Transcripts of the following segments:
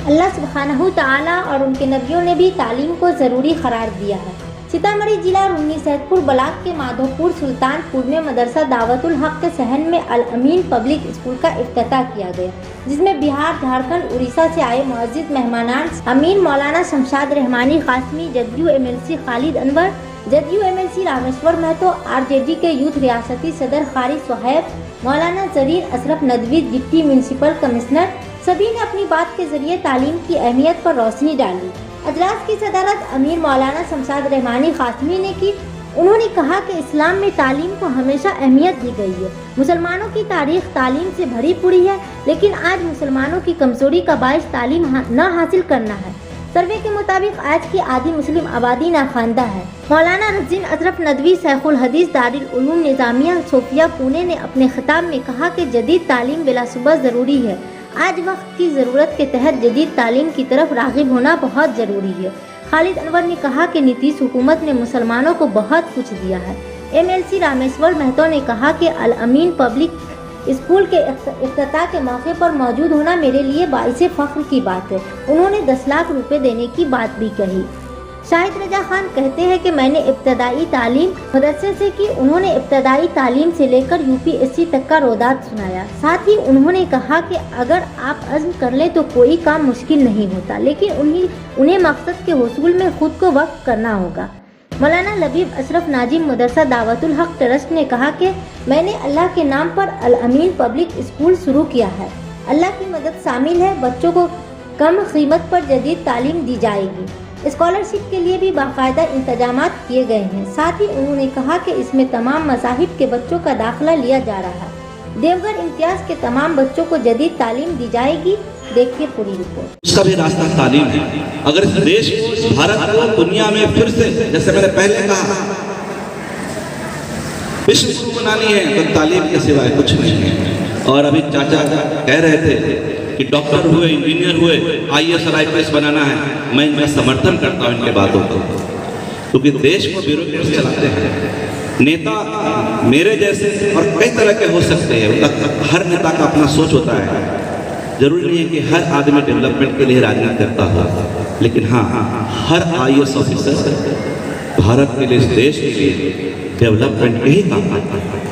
اللہ سبحانہ تعالیٰ اور ان کے نبیوں نے بھی تعلیم کو ضروری قرار دیا ہے۔ سیتامڑھی ضلع رونی سیدپور بلاک کے مادھوپور سلطان پور میں مدرسہ دعوت الحق کے صحن میں الامین پبلک اسکول کا افتتاح کیا گیا، جس میں بہار، جھارکھنڈ، اڑیسہ سے آئے معزز مہمانان امین مولانا شمشاد رحمانی قاسمی، جدیو ایم ایل سی خالد انور، جدیو ایم ایل سی رامیشور مہتو، RJD کے یوتھ ریاستی صدر قاری صہیب، مولانا زریر اشرف ندوی، ڈپٹی میونسپل کمشنر، سبھی نے اپنی بات کے ذریعے تعلیم کی اہمیت پر روشنی ڈالی۔ اجلاس کی صدارت امیر مولانا شمشاد رحمانی قاسمی نے کی۔ انہوں نے کہا کہ اسلام میں تعلیم کو ہمیشہ اہمیت دی گئی ہے۔ مسلمانوں کی تاریخ تعلیم سے بھری پوری ہے، لیکن آج مسلمانوں کی کمزوری کا باعث تعلیم نہ حاصل کرنا ہے۔ سروے کے مطابق آج کی آدھی مسلم آبادی ناخواندہ ہے۔ مولانا رزین اشرف ندوی شیخ الحدیث دارالعلوم نظامیہ صوفیہ پونے نے اپنے خطاب میں کہا کہ جدید تعلیم بلا شبہ ضروری ہے۔ آج وقت کی ضرورت کے تحت جدید تعلیم کی طرف راغب ہونا بہت ضروری ہے۔ خالد انور نے کہا کہ نتیش حکومت نے مسلمانوں کو بہت کچھ دیا ہے۔ MLC رامیشور مہتو نے کہا کہ الامین پبلک اسکول کے افتتاح کے موقع پر موجود ہونا میرے لیے باعث فخر کی بات ہے۔ انہوں نے 10 لاکھ روپے دینے کی بات بھی کہی۔ شاہد رضا خان کہتے ہیں کہ میں نے ابتدائی تعلیم مدرسے سے کی۔ انہوں نے ابتدائی تعلیم سے لے کر UPSC تک کا روداد سنایا۔ ساتھ ہی انہوں نے کہا کہ اگر آپ عزم کر لیں تو کوئی کام مشکل نہیں ہوتا، لیکن انہیں مقصد کے حصول میں خود کو وقف کرنا ہوگا۔ مولانا لبیب اشرف ناجم مدرسہ دعوت الحق ٹرسٹ نے کہا کہ میں نے اللہ کے نام پر الامین پبلک اسکول شروع کیا ہے۔ اللہ کی مدد شامل ہے۔ بچوں کو کم قیمت پر جدید تعلیم دی جائے گی۔ اسکالرشپ کے لیے بھی باقاعدہ انتظامات کیے گئے ہیں۔ ساتھ ہی انہوں نے کہا کہ اس میں تمام مذاہب کے بچوں کا داخلہ لیا جا رہا ہے۔ دیوگھر امتیاز کے تمام بچوں کو جدید تعلیم دی جائے گی۔ دیکھیے پوری رپورٹ۔ اس کا بھی راستہ تعلیم ہے۔ اگر اس دیش کو، بھارت کو دنیا میں پھر سے، جیسے میں نے پہلے کہا، وشو بنانی ہے تو تعلیم کے سوائے کچھ نہیں ہے۔ اور ابھی چاچا کہہ رہے تھے کہ ڈاکٹر ہوئے، انجینئر ہوئے، IAS اور IPS بنانا ہے۔ میں ان کا سمرتھن کرتا ہوں ان کے باتوں کو، کیونکہ دیش کو بیوروکریٹ چلاتے ہیں۔ نیتا میرے جیسے اور کئی طرح کے ہو سکتے ہیں، ہر نیتا کا اپنا سوچ ہوتا ہے۔ ضروری نہیں ہے کہ ہر آدمی ڈیولپمنٹ کے لیے راجنیتی کرتا ہو، لیکن ہاں ہر IAS آفیسر بھارت کے لیے، اس دیش کے لیے ڈیولپمنٹ کے ہی کام کرتا ہے۔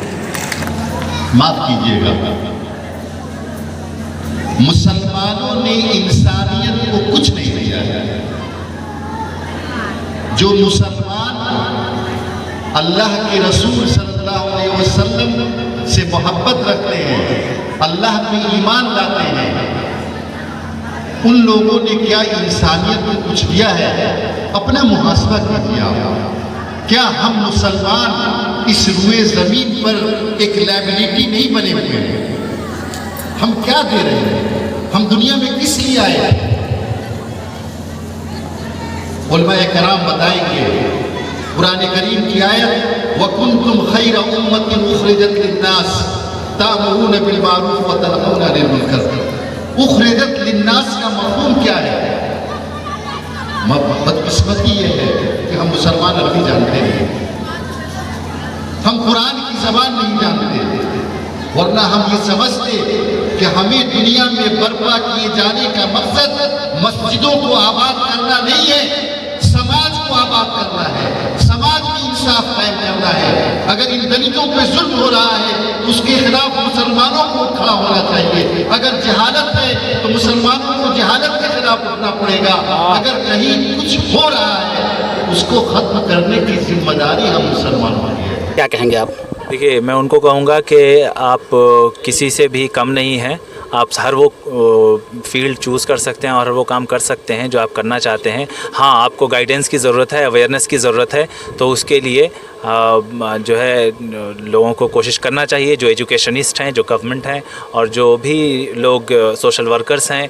معاف کیجیے گا، مسلمانوں نے انسانیت کو کچھ نہیں دیا ہے۔ جو مسلمان اللہ کے رسول صلی اللہ علیہ وسلم سے محبت رکھتے ہیں، اللہ میں ایمان لاتے ہیں، ان لوگوں نے کیا انسانیت کو کچھ دیا ہے؟ اپنا محاسبہ کیا۔ کیا ہم مسلمان اس روئے زمین پر ایک لائبلٹی نہیں بنے ہوئے ہیں؟ ہم کیا دے رہے ہیں؟ ہم دنیا میں کس لیے آئے ہیں؟ علماء کرام بتائیں گے، قرآن کریم کی آیت وَكُنْتُمْ خَيْرَ أُمَّةٍ أُخْرِجَتْ لِلنَّاسِ تَأْمُرُونَ بِالْمَعْرُوفِ وَتَنْهَوْنَ عَنِ الْمُنكَرِ۔ اخرجت للناس کا مفہوم کیا ہے؟ بدقسمتی یہ ہے کہ ہم مسلمان عربی جانتے ہیں، ہم قرآن کی زبان نہیں جانتے، ورنہ ہم یہ سمجھتے کہ ہمیں دنیا میں برپا کیے جانے کا مقصد مسجدوں کو آباد کرنا نہیں ہے، سماج کو آباد کرنا ہے، سماج میں انصاف قائم کرنا ہے۔ اگر ان دلتوں پہ ظلم ہو رہا ہے تو اس کے خلاف مسلمانوں کو کھڑا ہونا چاہیے۔ اگر جہالت ہے تو مسلمانوں کو جہالت کے خلاف اٹھنا پڑے گا۔ اگر کہیں کچھ ہو رہا ہے اس کو ختم کرنے کی ذمہ داری ہم مسلمانوں کی ہے۔ کیا کہیں گے آپ؟ دیکھیے، میں ان کو کہوں گا کہ آپ کسی سے بھی کم نہیں ہیں۔ آپ ہر وہ فیلڈ چوز کر سکتے ہیں اور ہر وہ کام کر سکتے ہیں جو آپ کرنا چاہتے ہیں۔ ہاں، آپ کو گائیڈنس کی ضرورت ہے، اویئرنیس کی ضرورت ہے، تو اس کے لیے جو ہے لوگوں کو کوشش کرنا چاہیے، جو ایجوکیشنسٹ ہیں، جو گورنمنٹ ہیں، اور جو بھی لوگ سوشل ورکرز ہیں،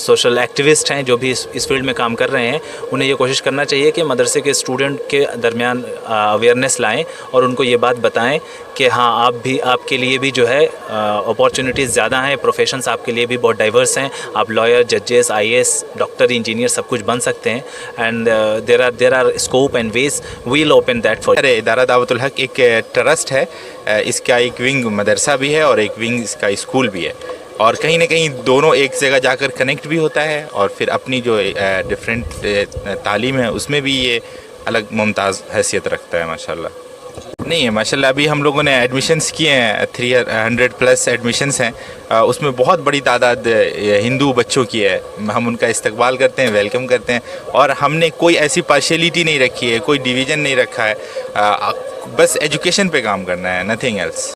سوشل ایکٹیوسٹ ہیں، جو بھی اس فیلڈ میں کام کر رہے ہیں، انہیں یہ کوشش کرنا چاہیے کہ مدرسے کے اسٹوڈنٹ کے درمیان اویئرنیس لائیں اور ان کو یہ بات بتائیں کہ ہاں آپ کے لیے بھی جو ہے اپارچونیٹیز زیادہ ہیں، پروفیشنز آپ کے لیے بھی بہت ڈائیورس ہیں۔ آپ لائر، ججز، IAS، ڈاکٹر، انجینئر سب کچھ بن سکتے ہیں، and there are scope and ways will open that for. ادارہ دعوت الحق ایک ٹرسٹ ہے، اس کا ایک ونگ مدرسہ بھی ہے اور ایک ونگ اس کا اسکول بھی ہے۔ اور کہیں نہ کہیں دونوں ایک جگہ جا کر کنیکٹ بھی ہوتا ہے، اور پھر اپنی جو ڈفرینٹ تعلیم ہے اس میں بھی یہ الگ ممتاز حیثیت رکھتا ہے ماشاءاللہ. نہیں ہے ماشاءاللہ، ابھی ہم لوگوں نے ایڈمیشنز کیے ہیں، 300+ ایڈمیشنز ہیں، اس میں بہت بڑی تعداد ہندو بچوں کی ہے. ہم ان کا استقبال کرتے ہیں، ویلکم کرتے ہیں، اور ہم نے کوئی ایسی پارشیلٹی نہیں رکھی ہے، کوئی ڈویژن نہیں رکھا ہے. بس ایجوکیشن پہ کام کرنا ہے، نتھنگ ایلس.